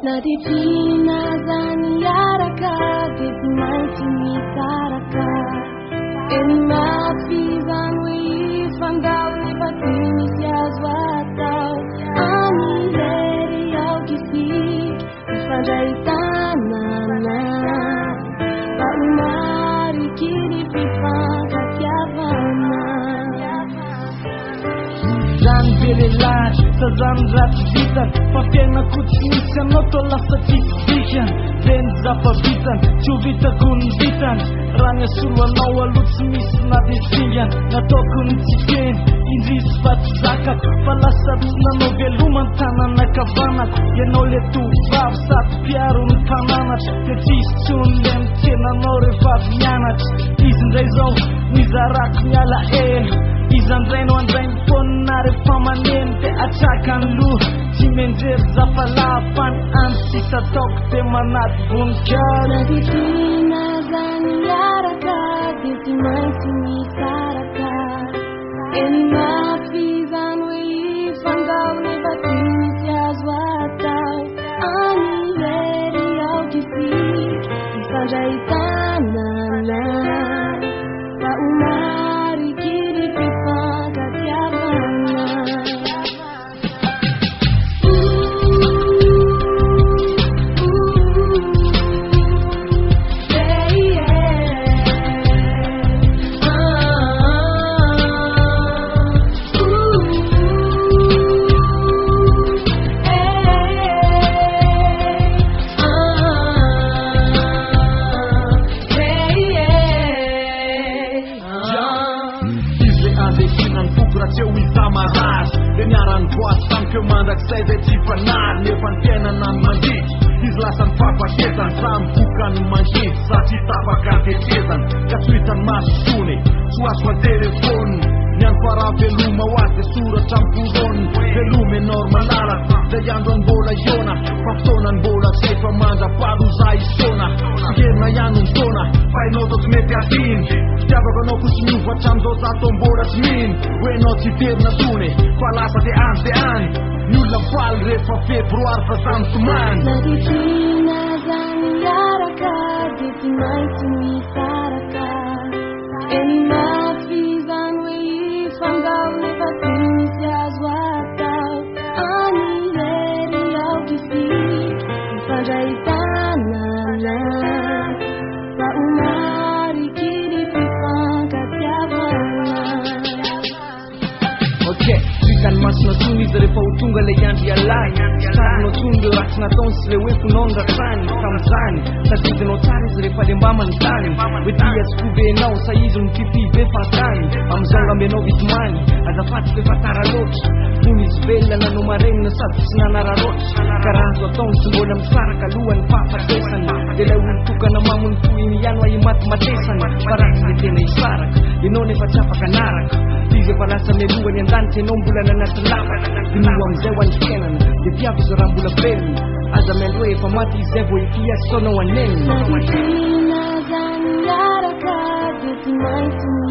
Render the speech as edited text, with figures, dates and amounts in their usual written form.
Nadipina zaniaraka Dipmaitini saraka Eni mafizan wi fandau ni batini siazwatau Ani leri au kisik Fanjaitanana Baumari kini pipanga kiavana Zan belelat, sa zan rat vitan Papiena kutsnisyan, no to lasa tikdikan Den zapavitan, chuvita kun vitan Rania sulwa nawa lutsmis na disingan Na to kun tiken, inzis vat zakat Palasat na noveluman tanan na kavanat Yenole tu vav sat piarun kananat Tetis tun lem tena nore vav nyanat Izin rezo, nizarak nyala el Izandreno andren ponare permanente achakan lu Cimenjer zapalapan ansita tok temanat bunkar Nadipina zaniaraka Dipmaitini saraka Eni mafizan wi fandau ni batini siazwatau Ani leri au kisik Fanjaitanana Baumari kini pipanga kiavana Denyaran kuasang kemandak saya deci penar Nefan kenanan mandit Izlasan papaketan Sampukan manhit Saci tapakan tetesan Kasuitan masuk sune Suaswan telefon Nyan para veluma wate surat campuron Velume normal alat Dayandon bola yona Paftonan bola sepa manda padu zai sona Sigerna yanun tona Pai notot mete atin Tiaba kono kusmiu facam dota tombola smin Weno citerna sune Palasa te an Nulla val refa februar fasan tuman Nadipina zaniaraka Dipmaitini saraka Eni mafizan wi fandau ni batini siazwatau Ani leri au kisik Fanjaitanana Baumari kini pipanga kiavana Okay, Trikan mas na tuni Dere pa utunga le yan di alay Star no tunga ats na ton sile wefu non raksani Kamzani, sa dite notari Dere pa lembaman tani Wetia skube nao sa izon pipi ve patani Amzonga me no vitmani Azafati ve fatara lot Punis vela na numareng na sabis na nararot Karazo atong sumbola msara kaluan papatesan Dela ultuka na mamun puini yan wa imat matesan Parak dite na isarak Inone pachapa kanarak Dize palasa meluan yan dante nombula na natalaman Dinuwa mzewan kenan Detiavis rambula beli Azamelwe pamati zevo ikia sono wanen Nadipina zaniaraka Dipmaitini